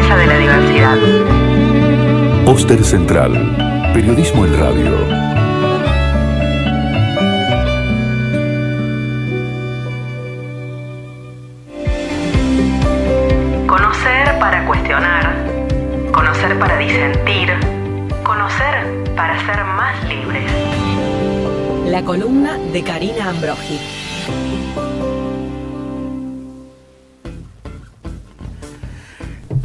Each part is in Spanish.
Casa de la Diversidad. Póster Central. Periodismo en radio. Conocer para cuestionar. Conocer para disentir. Conocer para ser más libres. La columna de Karina Ambrogi.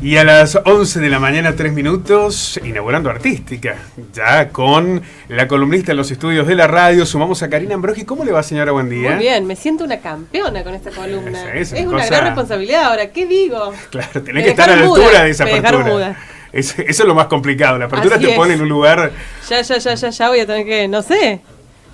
Y a las 11 de la mañana, 3 minutos, inaugurando Artística, ya con la columnista en los estudios de la radio, sumamos a Karina Ambrogi. ¿Cómo le va, señora? Buen día. Muy bien, me siento una campeona con esta columna. Es una gran responsabilidad ahora, ¿qué digo? Claro, tenés que estar a la altura de esa apertura. Eso es lo más complicado, la apertura te pone en un lugar... Ya voy a tener que, no sé...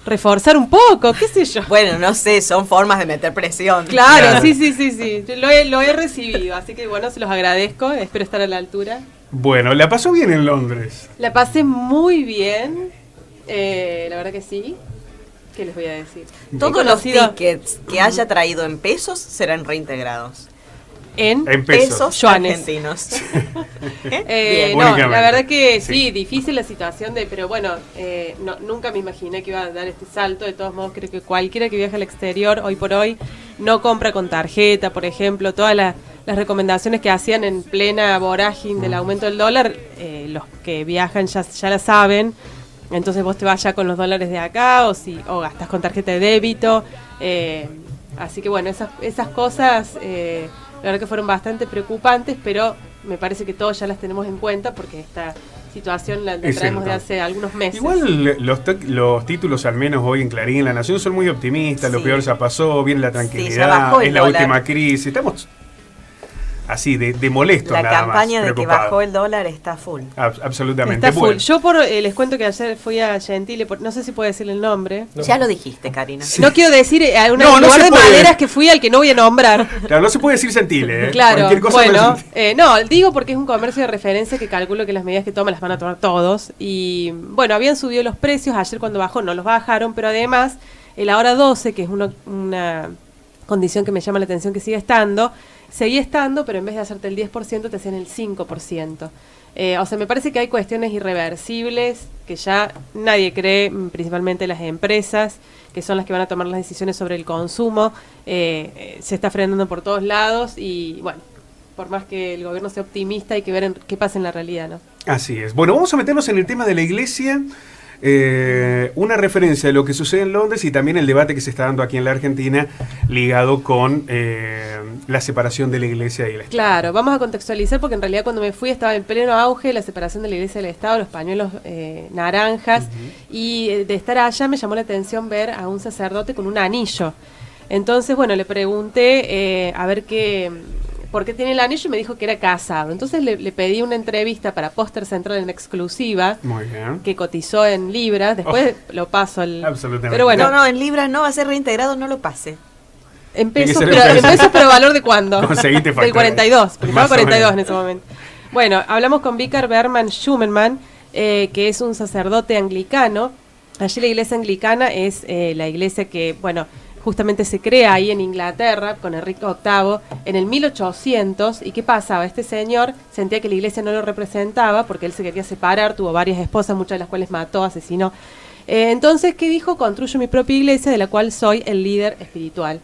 reforzar un poco, qué sé yo. Bueno, no sé, son formas de meter presión. Claro. Sí. Lo he recibido, así que bueno, se los agradezco, espero estar a la altura. Bueno, ¿la pasó bien en Londres? La pasé muy bien, la verdad que sí. ¿Qué les voy a decir? Todos los tickets que haya traído en pesos serán reintegrados. En pesos argentinos. No, la verdad que sí, difícil la situación pero bueno, nunca me imaginé que iba a dar este salto. De todos modos, creo que cualquiera que viaje al exterior hoy por hoy no compra con tarjeta, por ejemplo, todas las recomendaciones que hacían en plena vorágine del aumento del dólar, los que viajan ya la saben. Entonces vos te vas ya con los dólares de acá o gastás con tarjeta de débito. Así que bueno, esas cosas... la verdad que fueron bastante preocupantes, pero me parece que todos ya las tenemos en cuenta porque esta situación la traemos de hace algunos meses. Igual los títulos, al menos hoy en Clarín, en La Nación, son muy optimistas. Sí. Lo peor ya pasó, viene la tranquilidad, es la última crisis. Estamos así, de molestos nada más. La campaña de que bajó el dólar está full. Absolutamente. Está full. Yo les cuento que ayer fui a Gentile, no sé si puedo decirle el nombre. No. Ya lo dijiste, Karina. Sí. No quiero decir un lugar de maderas que fui al que no voy a nombrar. Claro, no se puede decir Gentile. Claro, bueno, digo porque es un comercio de referencia que calculo que las medidas que toman las van a tomar todos. Y bueno, habían subido los precios, ayer cuando bajó no los bajaron, pero además el ahora 12, que es una condición que me llama la atención que seguía estando, pero en vez de hacerte el 10%, te hacían el 5%. O sea, me parece que hay cuestiones irreversibles que ya nadie cree, principalmente las empresas, que son las que van a tomar las decisiones sobre el consumo. Se está frenando por todos lados y, bueno, por más que el gobierno sea optimista, hay que ver qué pasa en la realidad, ¿no? Así es. Bueno, vamos a meternos en el tema de la iglesia. Una referencia de lo que sucede en Londres y también el debate que se está dando aquí en la Argentina ligado con la separación de la iglesia y el Estado. Claro, vamos a contextualizar porque en realidad cuando me fui estaba en pleno auge la separación de la iglesia y del Estado, los pañuelos naranjas, y de estar allá me llamó la atención ver a un sacerdote con un anillo. Entonces, bueno, le pregunté a ver por qué tiene el anillo y me dijo que era casado. Entonces le pedí una entrevista para Póster Central en exclusiva. Muy bien. Que cotizó en libras. Después lo paso al... Absolutamente. Pero bueno, no, en libras no, va a ser reintegrado, no lo pase. En pesos, pero ¿valor de cuándo? Conseguiste del 42, porque estaba 42 en ese momento. Bueno, hablamos con Vicar Berman Schumann, que es un sacerdote anglicano. Allí la iglesia anglicana es la iglesia que, bueno, justamente se crea ahí en Inglaterra con Enrique VIII en el 1800. ¿Y qué pasaba? Este señor sentía que la iglesia no lo representaba porque él se quería separar, tuvo varias esposas, muchas de las cuales mató, asesinó. Entonces, ¿qué dijo? Construyo mi propia iglesia de la cual soy el líder espiritual.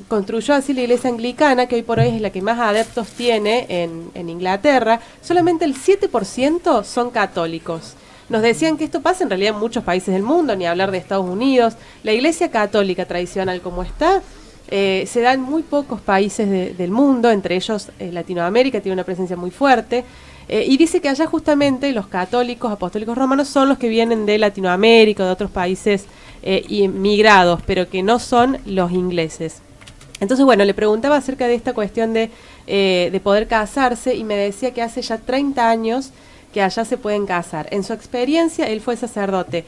Construyó así la iglesia anglicana, que hoy por hoy es la que más adeptos tiene en Inglaterra. Solamente el 7% son católicos. Nos decían que esto pasa en realidad en muchos países del mundo, ni hablar de Estados Unidos. La iglesia católica tradicional como está, se da en muy pocos países del mundo, entre ellos Latinoamérica tiene una presencia muy fuerte. Y dice que allá justamente los católicos apostólicos romanos son los que vienen de Latinoamérica, de otros países migrados, pero que no son los ingleses. Entonces, bueno, le preguntaba acerca de esta cuestión de poder casarse y me decía que hace ya 30 años que allá se pueden casar. En su experiencia, él fue sacerdote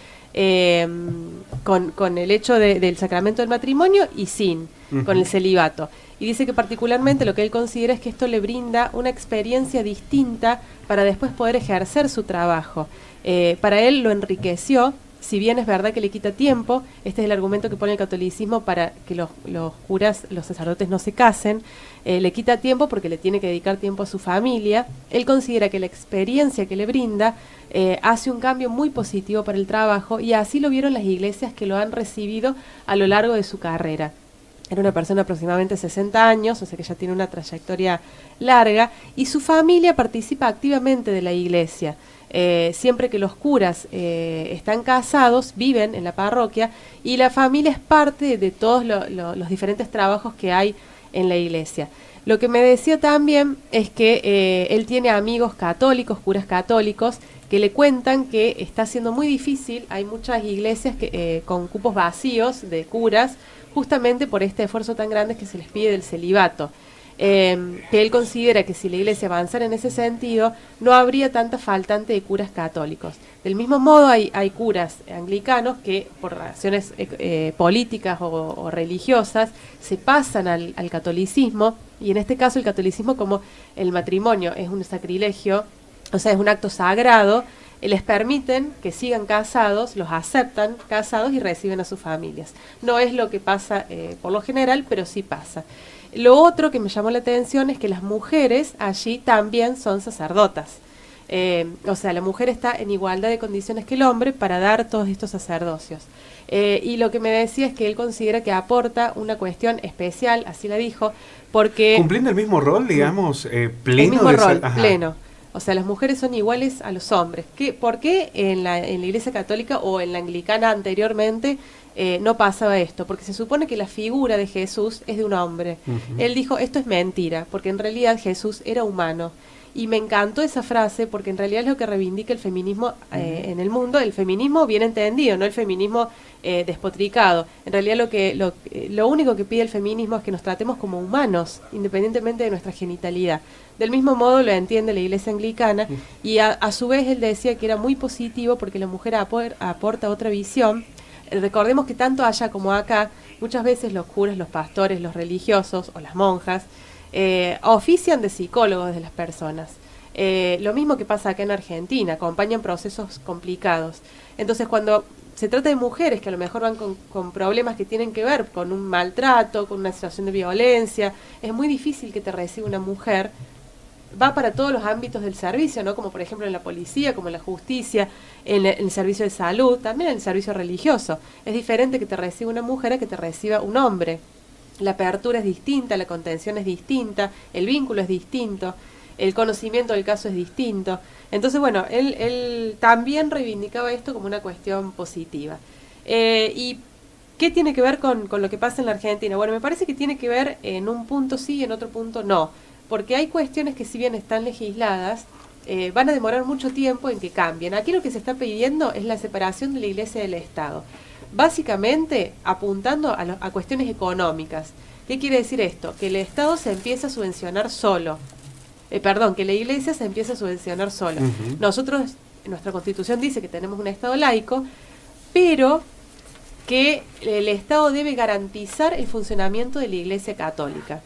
con el hecho del sacramento del matrimonio y sin, con el celibato. Y dice que particularmente lo que él considera es que esto le brinda una experiencia distinta para después poder ejercer su trabajo. Para él lo enriqueció si bien es verdad que le quita tiempo, este es el argumento que pone el catolicismo para que los curas, los sacerdotes no se casen, le quita tiempo porque le tiene que dedicar tiempo a su familia. Él considera que la experiencia que le brinda hace un cambio muy positivo para el trabajo, y así lo vieron las iglesias que lo han recibido a lo largo de su carrera. Era una persona de aproximadamente 60 años, o sea que ya tiene una trayectoria larga, y su familia participa activamente de la iglesia. Siempre que los curas están casados, viven en la parroquia, y la familia es parte de todos los diferentes trabajos que hay en la iglesia. Lo que me decía también es que él tiene amigos católicos, curas católicos, que le cuentan que está siendo muy difícil. Hay muchas iglesias con cupos vacíos de curas, justamente por este esfuerzo tan grande que se les pide del celibato. Que él considera que si la iglesia avanzara en ese sentido, no habría tanta faltante de curas católicos. Del mismo modo, hay curas anglicanos que por razones políticas o religiosas se pasan al catolicismo, y en este caso el catolicismo, como el matrimonio es un sacrilegio, o sea, es un acto sagrado, les permiten que sigan casados, los aceptan casados y reciben a sus familias. No es lo que pasa por lo general, pero sí pasa. Lo otro que me llamó la atención es que las mujeres allí también son sacerdotas. O sea, la mujer está en igualdad de condiciones que el hombre para dar todos estos sacerdocios. Y lo que me decía es que él considera que aporta una cuestión especial, así la dijo, porque... Cumpliendo el mismo rol, digamos, pleno. El mismo de rol, Ajá. pleno. O sea, las mujeres son iguales a los hombres. ¿Por qué en la Iglesia Católica o en la Anglicana anteriormente no pasaba esto? Porque se supone que la figura de Jesús es de un hombre. Él dijo, esto es mentira, porque en realidad Jesús era humano. Y me encantó esa frase porque en realidad es lo que reivindica el feminismo en el mundo, el feminismo bien entendido, no el feminismo despotricado. En realidad lo único que pide el feminismo es que nos tratemos como humanos, independientemente de nuestra genitalidad. Del mismo modo lo entiende la Iglesia Anglicana, y a su vez él decía que era muy positivo porque la mujer aporta otra visión. Recordemos que tanto allá como acá, muchas veces los curas, los pastores, los religiosos o las monjas ofician de psicólogos de las personas. Lo mismo que pasa acá en Argentina, acompañan procesos complicados. Entonces, cuando se trata de mujeres que a lo mejor van con problemas que tienen que ver con un maltrato, con una situación de violencia, es muy difícil que te reciba una mujer. Va para todos los ámbitos del servicio, ¿no? Como por ejemplo en la policía, como en la justicia, en el servicio de salud, también en el servicio religioso. Es diferente que te reciba una mujer a que te reciba un hombre. La apertura es distinta, la contención es distinta, el vínculo es distinto, el conocimiento del caso es distinto. Entonces, bueno, él también reivindicaba esto como una cuestión positiva. ¿Y qué tiene que ver con lo que pasa en la Argentina? Bueno, me parece que tiene que ver en un punto sí y en otro punto no. Porque hay cuestiones que si bien están legisladas, van a demorar mucho tiempo en que cambien. Aquí lo que se está pidiendo es la separación de la Iglesia del Estado. Básicamente apuntando a cuestiones económicas. ¿Qué quiere decir esto? Que el Estado se empieza a subvencionar solo. Que la Iglesia se empieza a subvencionar sola. Nosotros, nuestra Constitución dice que tenemos un Estado laico, pero que el Estado debe garantizar el funcionamiento de la Iglesia Católica.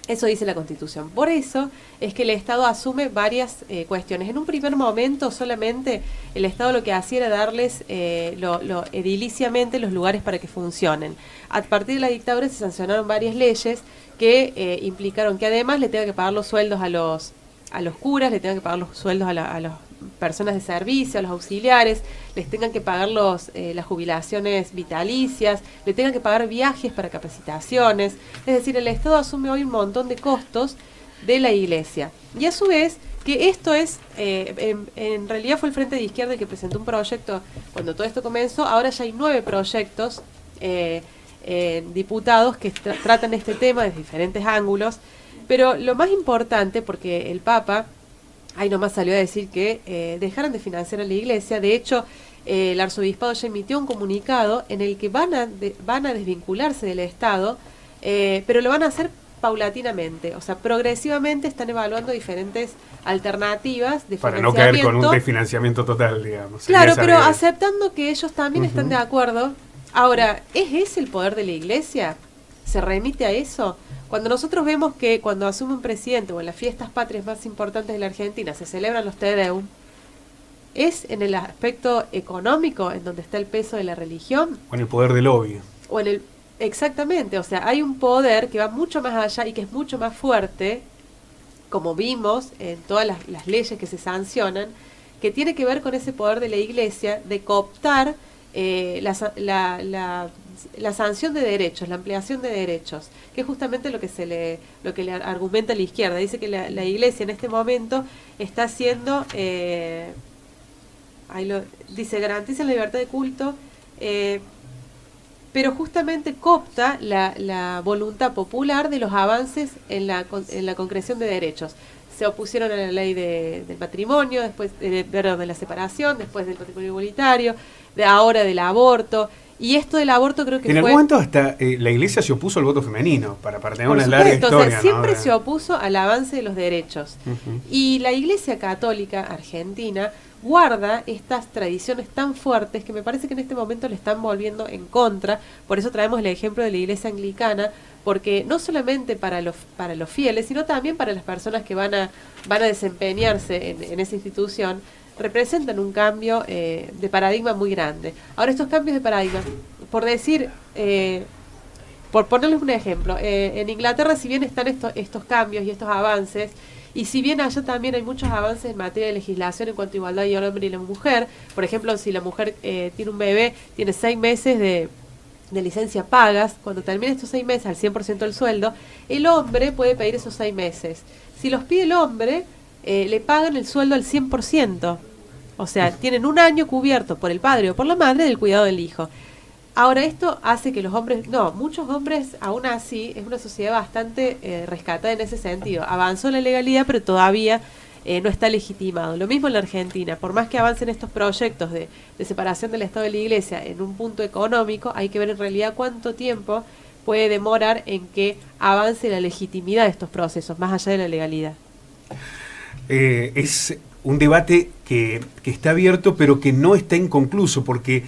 Eso dice la Constitución. Por eso es que el Estado asume varias cuestiones. En un primer momento solamente el Estado lo que hacía era darles ediliciamente los lugares para que funcionen. A partir de la dictadura se sancionaron varias leyes que implicaron que además le tengan que pagar los sueldos a los curas, le tengan que pagar los sueldos a las personas de servicio, a los auxiliares, les tengan que pagar las jubilaciones vitalicias, le tengan que pagar viajes para capacitaciones. Es decir, el Estado asume hoy un montón de costos de la Iglesia. Y a su vez, que esto es, en realidad fue el Frente de Izquierda el que presentó un proyecto cuando todo esto comenzó. Ahora ya hay 9 proyectos diputados que tratan este tema desde diferentes ángulos. Pero lo más importante, porque el Papa ahí nomás salió a decir que dejaran de financiar a la Iglesia. De hecho, el arzobispado ya emitió un comunicado en el que van a desvincularse del Estado, pero lo van a hacer paulatinamente. O sea, progresivamente están evaluando diferentes alternativas de para financiamiento. no caer con un desfinanciamiento total, digamos. Claro, pero aceptando que ellos también están de acuerdo. Ahora, ¿es ese el poder de la Iglesia? ¿Se remite a eso? Cuando nosotros vemos que cuando asume un presidente o en las fiestas patrias más importantes de la Argentina se celebran los Te Deum, ¿Es en el aspecto económico en donde está el peso de la religión? Con el poder del lobby. O en el, exactamente, o sea, hay un poder que va mucho más allá y que es mucho más fuerte, como vimos en todas las leyes que se sancionan, que tiene que ver con ese poder de la Iglesia de cooptar la sanción de derechos, la ampliación de derechos, que es justamente lo que le argumenta la izquierda. Dice que la Iglesia en este momento está haciendo, dice, garantiza la libertad de culto, pero justamente coopta la voluntad popular de los avances en la concreción de derechos. Se opusieron a la ley del matrimonio, después de la separación, después del matrimonio igualitario, de ahora del aborto. Y esto del aborto creo que en algún momento hasta la Iglesia se opuso al voto femenino, para tener una larga historia. O sea, siempre ¿no? se opuso al avance de los derechos. Y la Iglesia Católica Argentina guarda estas tradiciones tan fuertes que me parece que en este momento le están volviendo en contra. Por eso traemos el ejemplo de la Iglesia Anglicana, porque no solamente para los fieles, sino también para las personas que van a desempeñarse en esa institución, representan un cambio de paradigma muy grande. Ahora, estos cambios de paradigma, por decir, por ponerles un ejemplo, en Inglaterra, si bien están estos cambios y estos avances, y si bien allá también hay muchos avances en materia de legislación en cuanto a igualdad y el hombre y la mujer, por ejemplo, si la mujer tiene un bebé, tiene 6 meses de licencia pagas, cuando termine estos 6 meses al 100% del sueldo, el hombre puede pedir esos 6 meses. Si los pide el hombre, le pagan el sueldo al 100%. O sea, tienen un año cubierto por el padre o por la madre del cuidado del hijo. Ahora, esto hace que los hombres, muchos hombres, aún así, es una sociedad bastante rescatada en ese sentido. Avanzó la legalidad, pero todavía no está legitimado. Lo mismo en la Argentina. Por más que avancen estos proyectos de separación del Estado de la Iglesia en un punto económico, hay que ver en realidad cuánto tiempo puede demorar en que avance la legitimidad de estos procesos, más allá de la legalidad. Es un debate que está abierto, pero que no está inconcluso, porque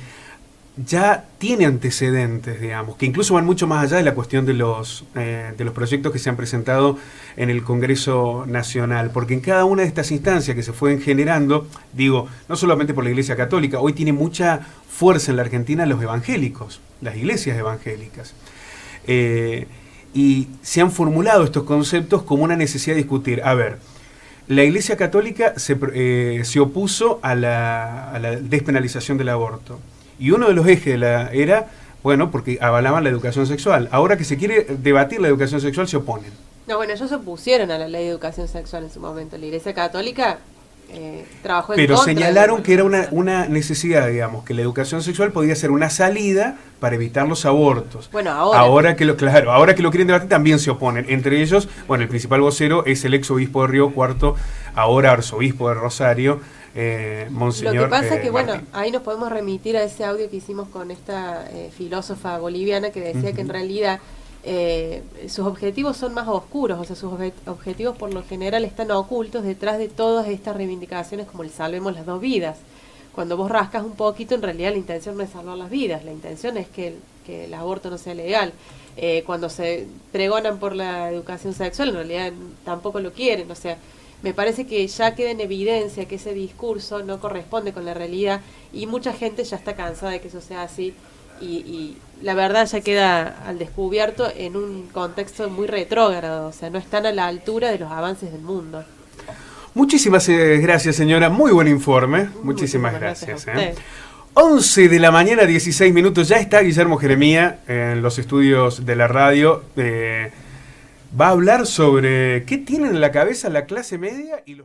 ya tiene antecedentes, digamos, que incluso van mucho más allá de la cuestión de los proyectos que se han presentado en el Congreso Nacional, porque en cada una de estas instancias que se fueron generando, digo, no solamente por la Iglesia Católica, hoy tiene mucha fuerza en la Argentina los evangélicos, las iglesias evangélicas, y se han formulado estos conceptos como una necesidad de discutir. A ver, la Iglesia Católica se opuso a la despenalización del aborto. Y uno de los ejes era, porque avalaban la educación sexual. Ahora que se quiere debatir la educación sexual, se oponen. No, ellos se opusieron a la ley de educación sexual en su momento. La Iglesia Católica trabajó en pero contra. Pero señalaron que era una necesidad, digamos, que la educación sexual podía ser una salida para evitar los abortos. Bueno, ahora que lo quieren debatir, también se oponen. Entre ellos, el principal vocero es el ex obispo de Río Cuarto, ahora arzobispo de Rosario, Monseñor. Lo que pasa es que, Martín. ahí nos podemos remitir a ese audio que hicimos con esta filósofa boliviana que decía que en realidad sus objetivos son más oscuros, o sea, sus objetivos por lo general están ocultos detrás de todas estas reivindicaciones como el salvemos las 2 vidas. Cuando vos rascas un poquito, en realidad la intención no es salvar las vidas, la intención es que el aborto no sea legal. Cuando se pregonan por la educación sexual, en realidad tampoco lo quieren, o sea, me parece que ya queda en evidencia que ese discurso no corresponde con la realidad y mucha gente ya está cansada de que eso sea así y la verdad ya queda al descubierto en un contexto muy retrógrado, o sea, no están a la altura de los avances del mundo. Muchísimas gracias, señora. Muy buen informe. Muchísimas gracias. 11 de la mañana, 16 minutos. Ya está Guillermo Jeremía en los estudios de la radio. Va a hablar sobre qué tienen en la cabeza la clase media y los...